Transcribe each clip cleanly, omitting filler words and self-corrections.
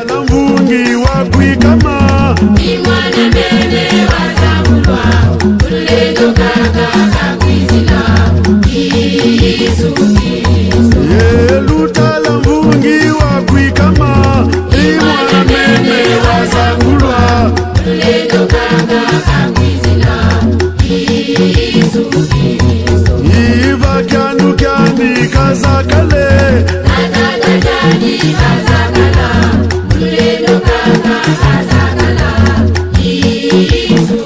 Talamvungi wa kwikama Imwana mene wazamulwa Ulendo kaka kakwizila Yesu Kristo Yelu talamvungi wa kwikama Imwana mene wazamulwa Ulendo kaka kakwizila Yesu Kristo Iva kyanu kyani kazakale Nataka kyani kazakala Ulendo kaka kazakala Yesu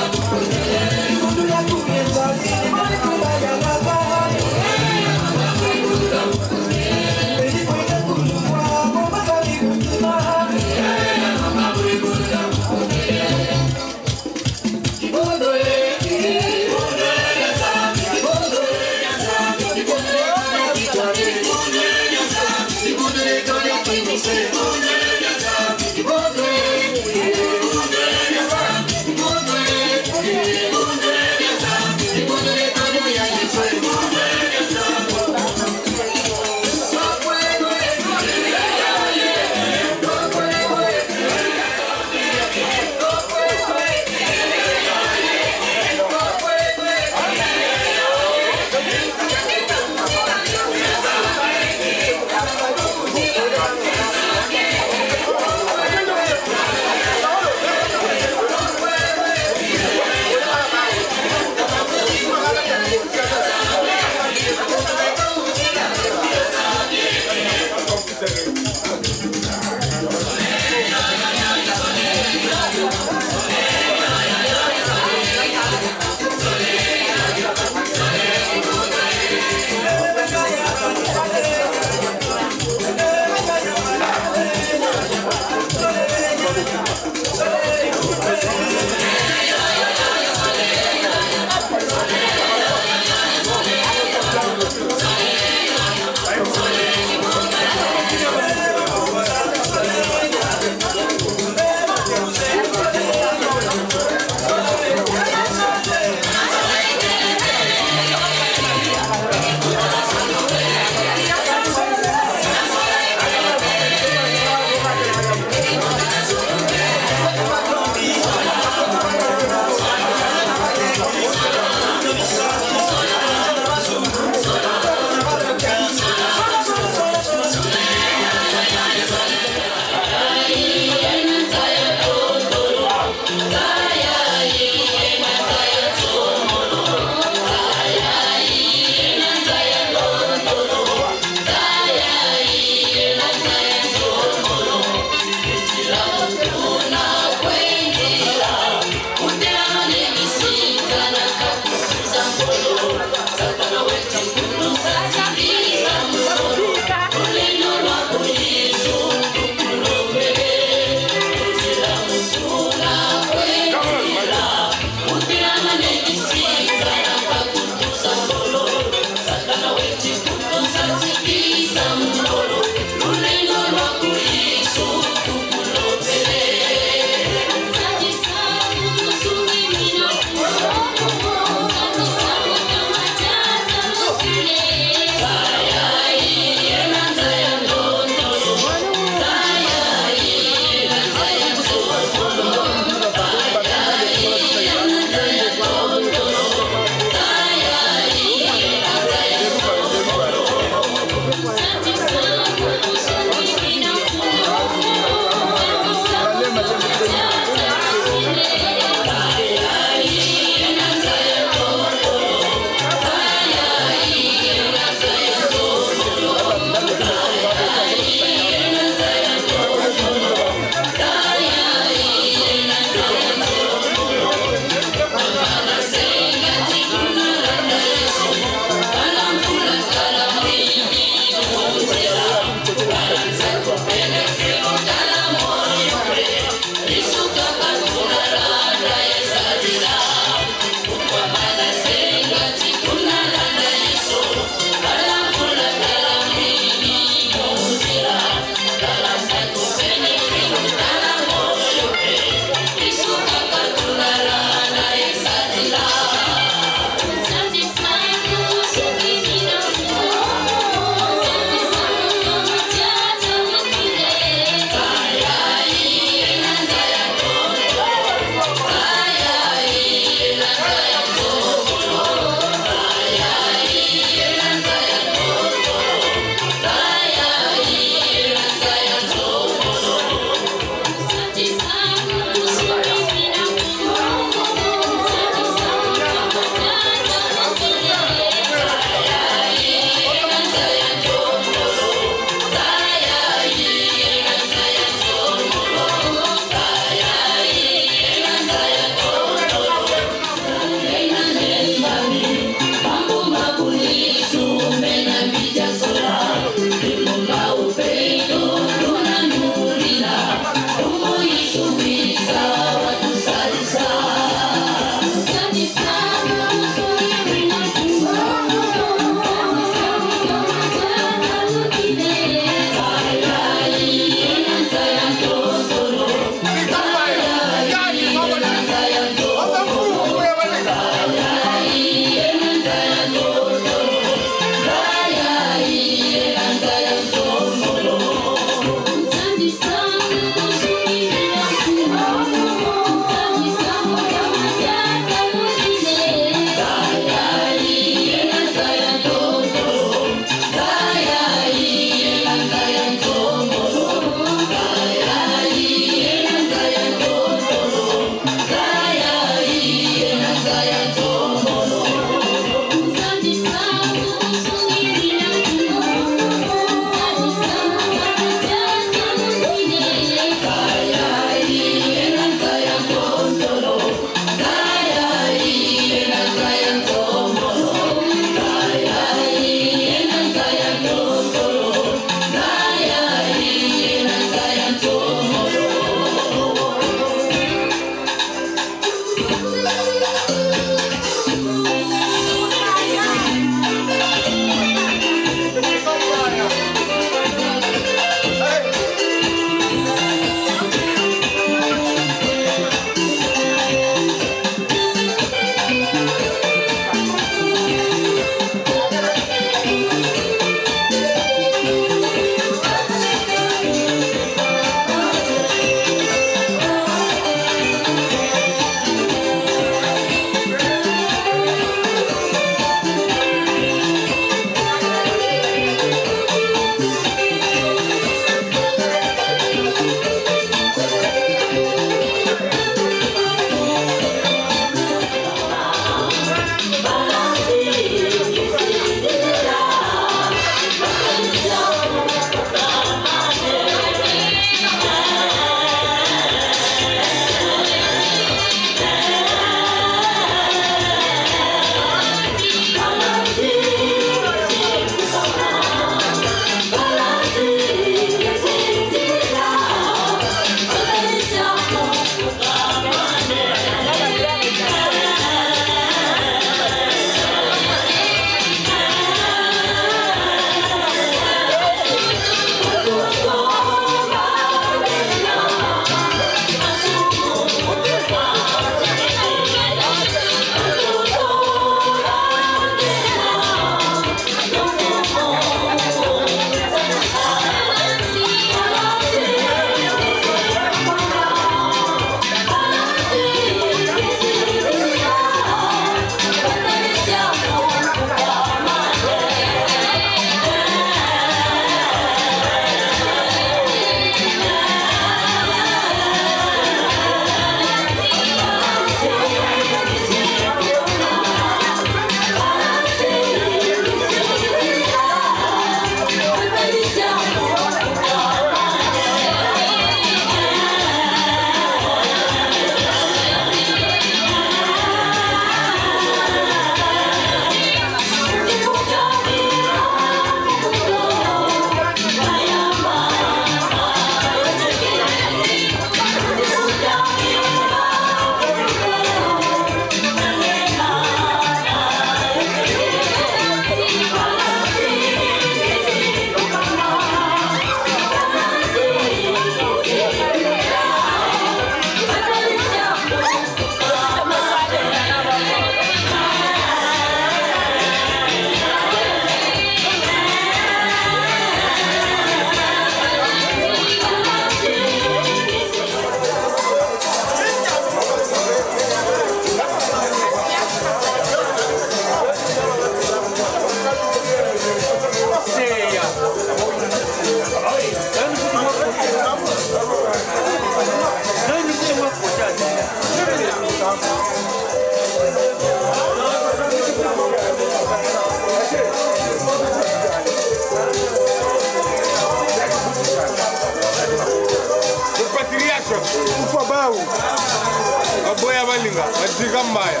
Malinga, Majiga Maya,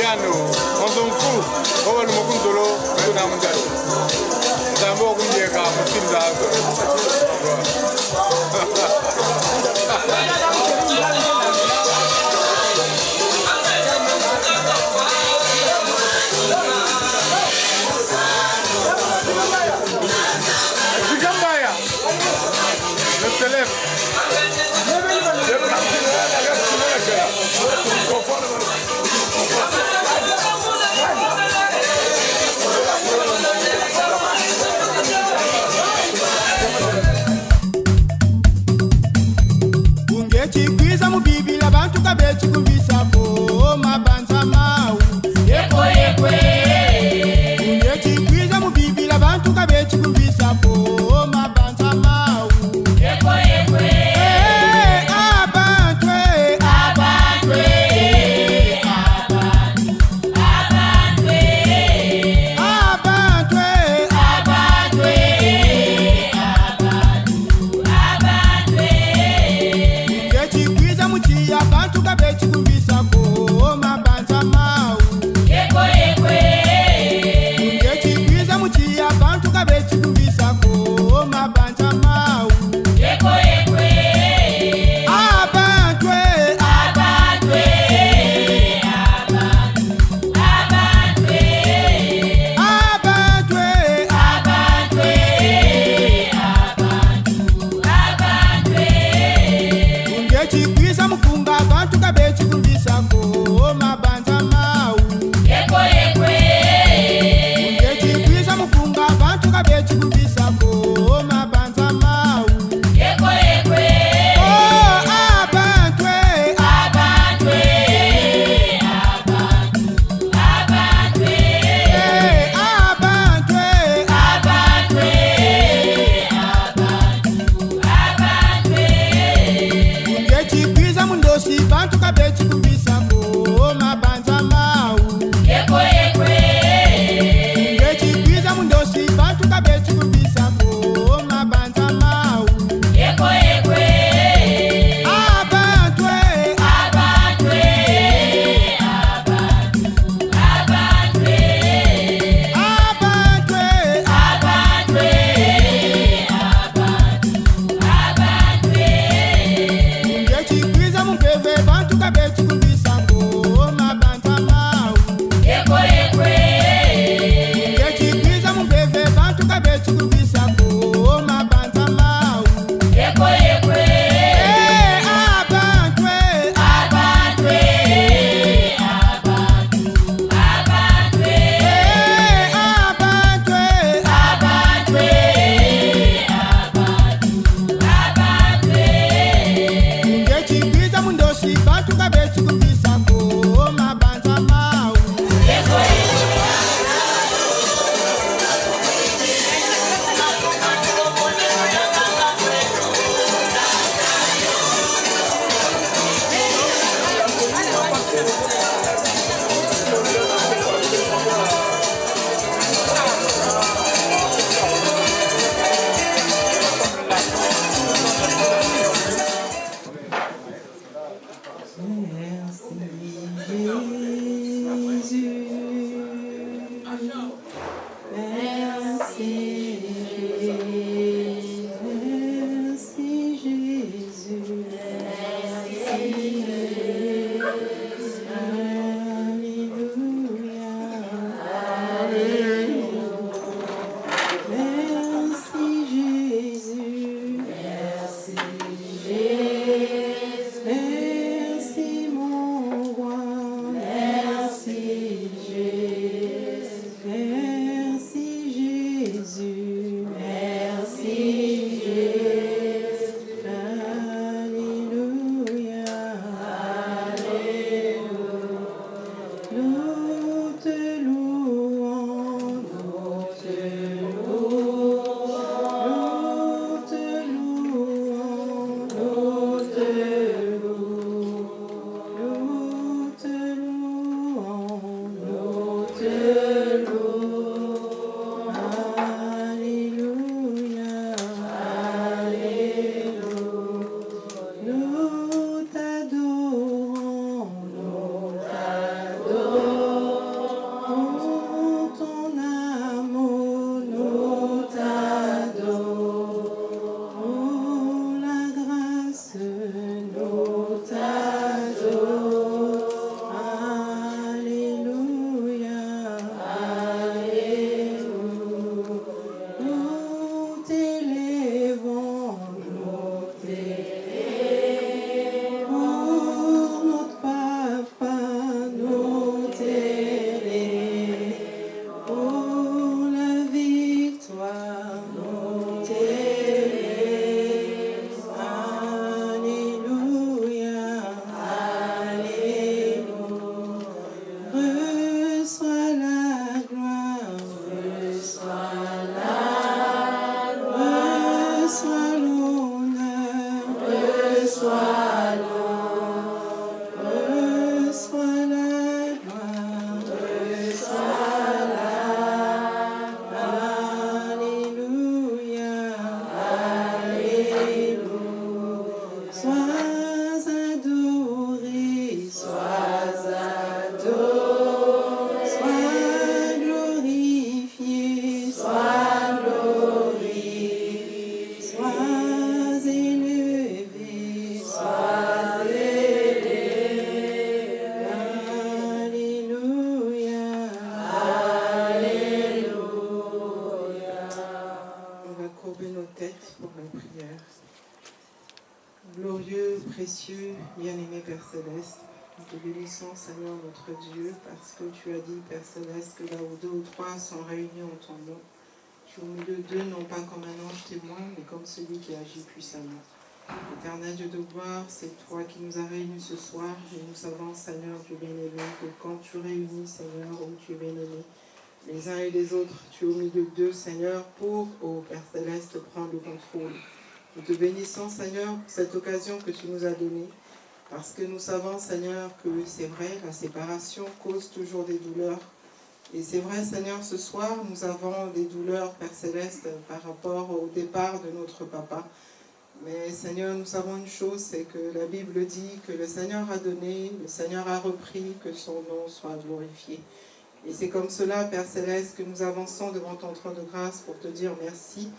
Yano, Mondonku, Owen Mokundolo, Namdalo. Zambo Kunjeka, Mutinda. Ungechikwiza mubibila bantu kabeti kumbisapo mabanza mau Ekwe ekwe Ungechikwiza mubibila bantu kabeti kumbisapo mabanza mau Ekwe ekwe Abantwe Abantwe Abantwe Abantwe Abantwe Abantwe Ungechikwiza muchiya bantu kabeti kumbisapo mabanza mau Ekwe ekwe Ungechikwiza muchiya bantu kabeti kumbisapo mabanza mau Ekwe ekwe Abantwe Abantwe Abantwe Abantwe Abantwe Abantwe Ungechikwiza mukunga bantu kabeti kumbisako mabanza mau Ekwe ekwe Ungechikwiza mukunga bantu kabeti kumbisako mabanza mau Ekwe ekwe Oh abantwe Abantwe Abantwe abantwe Abantwe Abantwe Ungechikwiza mundosi bantu kabeti kumbisako mabanza mau Ekwe ekwe Ungechikwiza mundosi bantu kabeti kumbisako mabanza mau Ekwe ekwe Abantwe Abantwe Abantwe abantwe Abantwe Abantwe Ungechikwiza mumpeve bantu kabeti kumbisako mabanza mau Ekwe ekwe Ungechikwiza mumpeve bantu kabeti kumbisako mabanza mau Ekwe ekwe abantwe Abantwe Abantwe abantwe Abantwe Abantwe Ungechikwiza mundosi bantu kabeti kumbisako mabanza mau Ekwe Merci mon roi. Merci Jésus. Glorieux, précieux, bien-aimé Père Céleste, nous te bénissons, Seigneur notre Dieu, parce que tu as dit, Père Céleste, que là où 2 ou 3 sont réunis en ton nom, tu au milieu d'eux, non pas comme un ange témoin, mais comme celui qui agit puissamment. Éternel Dieu de gloire, c'est toi qui nous as réunis ce soir, et nous savons, Seigneur Dieu bien-aimé, que quand tu réunis, Seigneur, où tu es bien-aimé, les uns et les autres, tu es au milieu d'eux, Seigneur, pour, ô Père Céleste, prendre le contrôle. Nous te bénissons, Seigneur, pour cette occasion que tu nous as donnée, parce que nous savons, Seigneur, que c'est vrai, la séparation cause toujours des douleurs. Et c'est vrai, Seigneur, ce soir, nous avons des douleurs, Père Céleste, par rapport au départ de notre papa. Mais, Seigneur, nous savons une chose, c'est que la Bible dit que le Seigneur a donné, le Seigneur a repris, que son nom soit glorifié. Et c'est comme cela, Père Céleste, que nous avançons devant ton trône de grâce pour te dire merci.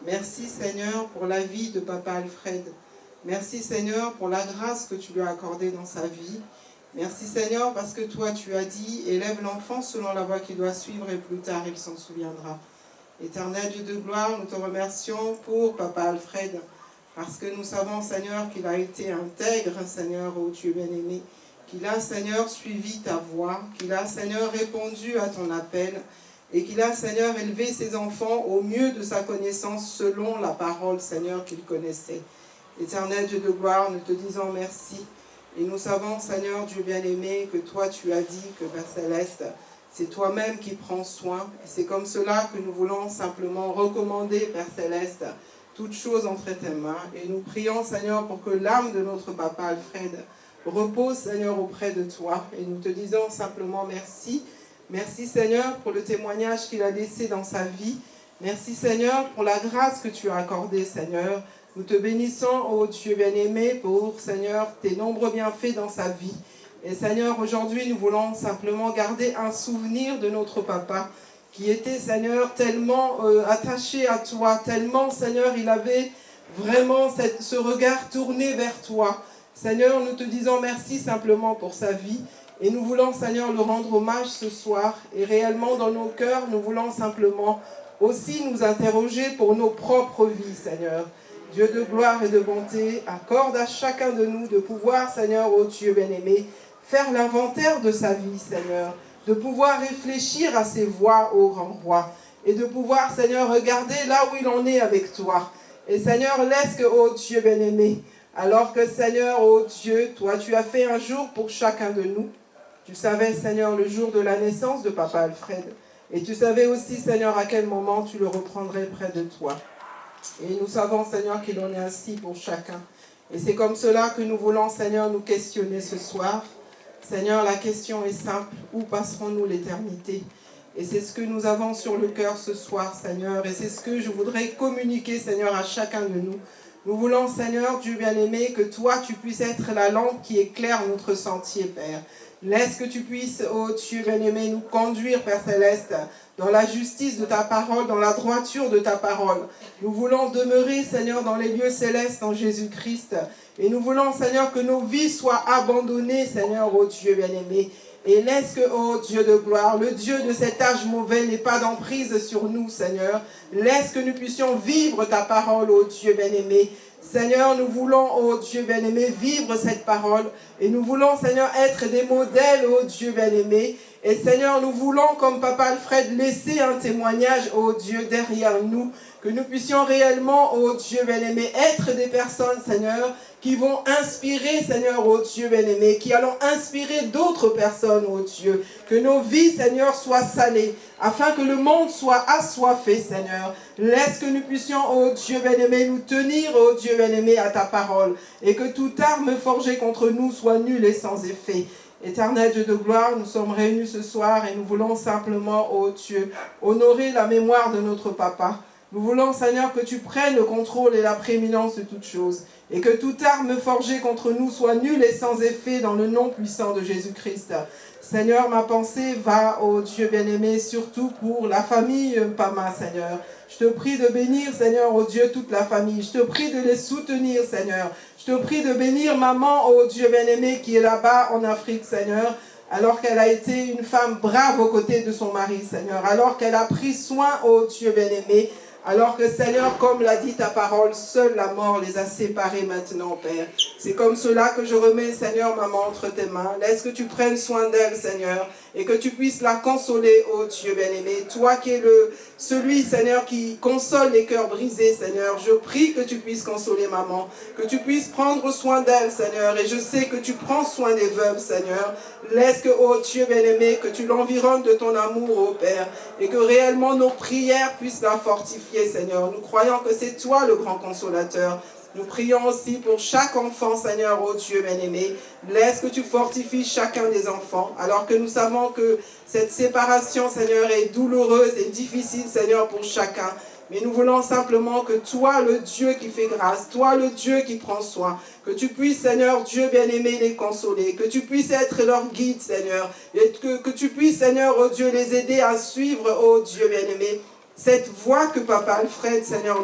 Merci, Seigneur, pour la vie de Papa Alfred. Merci, Seigneur, pour la grâce que tu lui as accordée dans sa vie. Merci, Seigneur, parce que toi, tu as dit, élève l'enfant selon la voie qu'il doit suivre et plus tard, il s'en souviendra. Éternel Dieu de gloire, nous te remercions pour Papa Alfred, parce que nous savons, Seigneur, qu'il a été intègre, Seigneur, ô Dieu bien-aimé, qu'il a, Seigneur, suivi ta voie, qu'il a, Seigneur, répondu à ton appel, et qu'il a, Seigneur, élevé ses enfants au mieux de sa connaissance selon la parole, Seigneur, qu'il connaissait. Éternel Dieu de gloire, nous te disons merci. Et nous savons, Seigneur, Dieu bien-aimé, que toi, tu as dit que, Père Céleste, c'est toi-même qui prends soin. Et c'est comme cela que nous voulons simplement recommander, Père Céleste, toutes choses entre tes mains. Et nous prions, Seigneur, pour que l'âme de notre papa Alfred repose, Seigneur, auprès de toi. Et nous te disons simplement merci. Merci, Seigneur, pour le témoignage qu'il a laissé dans sa vie. Merci, Seigneur, pour la grâce que tu as accordée, Seigneur. Nous te bénissons, ô Dieu bien-aimé, pour, Seigneur, tes nombreux bienfaits dans sa vie. Et, Seigneur, aujourd'hui, nous voulons simplement garder un souvenir de notre papa, qui était, Seigneur, tellement attaché à toi, tellement, Seigneur, il avait vraiment ce regard tourné vers toi. Seigneur, nous te disons merci simplement pour sa vie. Et nous voulons, Seigneur, le rendre hommage ce soir. Et réellement, dans nos cœurs, nous voulons simplement aussi nous interroger pour nos propres vies, Seigneur. Dieu de gloire et de bonté, accorde à chacun de nous de pouvoir, Seigneur, ô Dieu bien-aimé, faire l'inventaire de sa vie, Seigneur. De pouvoir réfléchir à ses voies, ô grand roi. Et de pouvoir, Seigneur, regarder là où il en est avec toi. Et Seigneur, laisse que, ô Dieu bien-aimé, alors que, Seigneur, ô Dieu, toi, tu as fait un jour pour chacun de nous. Tu savais, Seigneur, le jour de la naissance de Papa Alfred. Et tu savais aussi, Seigneur, à quel moment tu le reprendrais près de toi. Et nous savons, Seigneur, qu'il en est ainsi pour chacun. Et c'est comme cela que nous voulons, Seigneur, nous questionner ce soir. Seigneur, la question est simple. Où passerons-nous l'éternité? Et c'est ce que nous avons sur le cœur ce soir, Seigneur. Et c'est ce que je voudrais communiquer, Seigneur, à chacun de nous. Nous voulons, Seigneur, Dieu bien-aimé, que toi, tu puisses être la lampe qui éclaire notre sentier, Père. Laisse que tu puisses, ô Dieu bien-aimé, nous conduire, Père Céleste, dans la justice de ta parole, dans la droiture de ta parole. Nous voulons demeurer, Seigneur, dans les lieux célestes en Jésus-Christ. Et nous voulons, Seigneur, que nos vies soient abandonnées, Seigneur, ô Dieu bien-aimé. Et laisse que, ô Dieu de gloire, le Dieu de cet âge mauvais n'ait pas d'emprise sur nous, Seigneur. Laisse que nous puissions vivre ta parole, ô Dieu bien-aimé. Seigneur, nous voulons, ô Dieu bien-aimé, vivre cette parole. Et nous voulons, Seigneur, être des modèles, ô Dieu bien-aimé. Et Seigneur, nous voulons, comme Papa Alfred, laisser un témoignage, ô Dieu, derrière nous. Que nous puissions réellement, ô Dieu bien-aimé, être des personnes, Seigneur, qui vont inspirer, Seigneur, ô Dieu bien-aimé, qui allons inspirer d'autres personnes, ô Dieu. Que nos vies, Seigneur, soient salées, afin que le monde soit assoiffé, Seigneur. Laisse que nous puissions, ô Dieu bien-aimé, nous tenir, ô Dieu bien-aimé, à ta parole, et que toute arme forgée contre nous soit nulle et sans effet. Éternel Dieu de gloire, nous sommes réunis ce soir et nous voulons simplement, ô Dieu, honorer la mémoire de notre papa. Nous voulons, Seigneur, que tu prennes le contrôle et la prééminence de toutes choses, et que toute arme forgée contre nous soit nulle et sans effet dans le nom puissant de Jésus-Christ. Seigneur, ma pensée va, ô Dieu bien-aimé, surtout pour la famille Pama, Seigneur. Je te prie de bénir, Seigneur, ô Dieu, toute la famille. Je te prie de les soutenir, Seigneur. Je te prie de bénir maman, ô Dieu bien-aimé, qui est là-bas en Afrique, Seigneur, alors qu'elle a été une femme brave aux côtés de son mari, Seigneur, alors qu'elle a pris soin, ô Dieu bien-aimé, Alors que Seigneur, comme l'a dit ta parole, seule la mort les a séparés maintenant, Père. C'est comme cela que je remets, Seigneur, maman, entre tes mains. Laisse que tu prennes soin d'elle, Seigneur, et que tu puisses la consoler, ô Dieu bien-aimé. Toi qui es celui, Seigneur, qui console les cœurs brisés, Seigneur. Je prie que tu puisses consoler maman, que tu puisses prendre soin d'elle, Seigneur. Et je sais que tu prends soin des veuves, Seigneur. Laisse que, ô Dieu bien-aimé, que tu l'environnes de ton amour, ô Père, et que réellement nos prières puissent la fortifier, Seigneur. Nous croyons que c'est toi le grand consolateur. Nous prions aussi pour chaque enfant, Seigneur, ô Dieu bien-aimé. Laisse que tu fortifies chacun des enfants, alors que nous savons que cette séparation, Seigneur, est douloureuse et difficile, Seigneur, pour chacun. Mais nous voulons simplement que toi, le Dieu qui fait grâce, toi, le Dieu qui prend soin, que tu puisses, Seigneur, Dieu bien-aimé, les consoler, que tu puisses être leur guide, Seigneur, et que tu puisses, Seigneur, ô Dieu, les aider à suivre, ô Dieu bien-aimé, cette voie que Papa Alfred, Seigneur,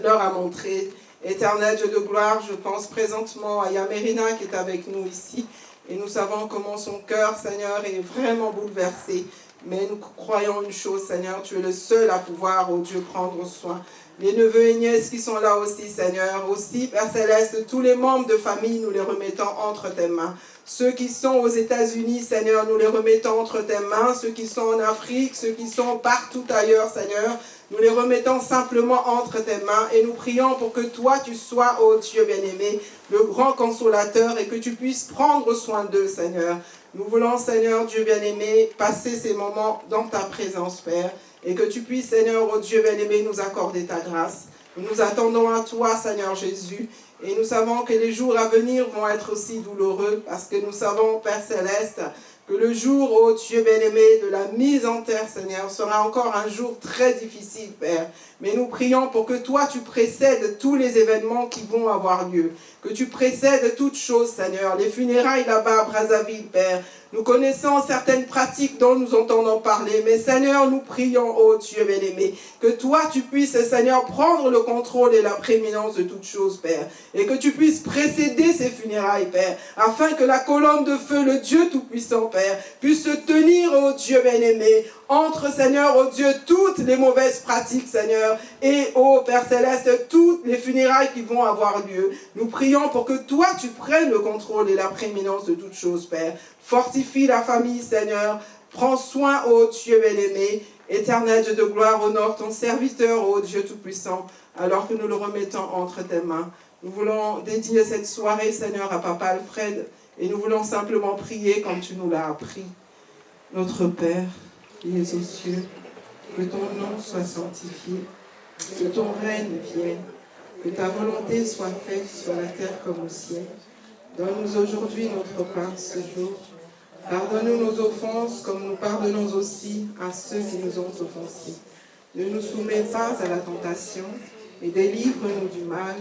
leur a montrée. Éternel Dieu de gloire, je pense présentement à Yamerina qui est avec nous ici. Et nous savons comment son cœur, Seigneur, est vraiment bouleversé. Mais nous croyons une chose, Seigneur, tu es le seul à pouvoir, oh Dieu, prendre soin. Les neveux et nièces qui sont là aussi, Seigneur, aussi, Père Céleste, tous les membres de famille, nous les remettons entre tes mains. Ceux qui sont aux États-Unis, Seigneur, nous les remettons entre tes mains. Ceux qui sont en Afrique, ceux qui sont partout ailleurs, Seigneur, nous les remettons simplement entre tes mains et nous prions pour que toi, tu sois, ô Dieu bien-aimé, le grand consolateur et que tu puisses prendre soin d'eux, Seigneur. Nous voulons, Seigneur, Dieu bien-aimé, passer ces moments dans ta présence, Père, et que tu puisses, Seigneur, ô Dieu bien-aimé, nous accorder ta grâce. Nous nous attendons à toi, Seigneur Jésus, et nous savons que les jours à venir vont être aussi douloureux, parce que nous savons, Père Céleste, que le jour, ô Dieu bien-aimé, de la mise en terre, Seigneur, sera encore un jour très difficile, Père. Mais nous prions pour que toi, tu précèdes tous les événements qui vont avoir lieu. Que tu précèdes toutes choses, Seigneur. Les funérailles là-bas à Brazzaville, Père. Nous connaissons certaines pratiques dont nous entendons parler. Mais Seigneur, nous prions, ô Dieu bien-aimé, que toi, tu puisses, Seigneur, prendre le contrôle et la prééminence de toutes choses, Père. Et que tu puisses précéder ces funérailles, Père. Afin que la colonne de feu, le Dieu Tout-Puissant, Père, puisse se tenir, ô Dieu bien-aimé, entre, Seigneur, ô Dieu, toutes les mauvaises pratiques, Seigneur, et, ô Père Céleste, toutes les funérailles qui vont avoir lieu. Nous prions pour que toi, tu prennes le contrôle et la prééminence de toutes choses, Père. Fortifie la famille, Seigneur. Prends soin, ô Dieu bien-aimé. Éternel Dieu de gloire, honore ton serviteur, ô Dieu Tout-Puissant, alors que nous le remettons entre tes mains. Nous voulons dédier cette soirée, Seigneur, à Papa Alfred, et nous voulons simplement prier comme tu nous l'as appris. Notre Père, qui es aux cieux, que ton nom soit sanctifié, que ton règne vienne, que ta volonté soit faite sur la terre comme au ciel. Donne-nous aujourd'hui notre pain ce jour. Pardonne-nous nos offenses comme nous pardonnons aussi à ceux qui nous ont offensés. Ne nous soumets pas à la tentation et délivre-nous du mal,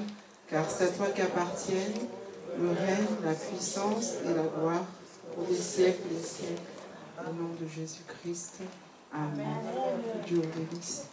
car c'est à toi qu'appartiennent le règne, la puissance et la gloire pour les siècles et les siècles. Au nom de Jésus-Christ. Amen. Dieu vous bénisse.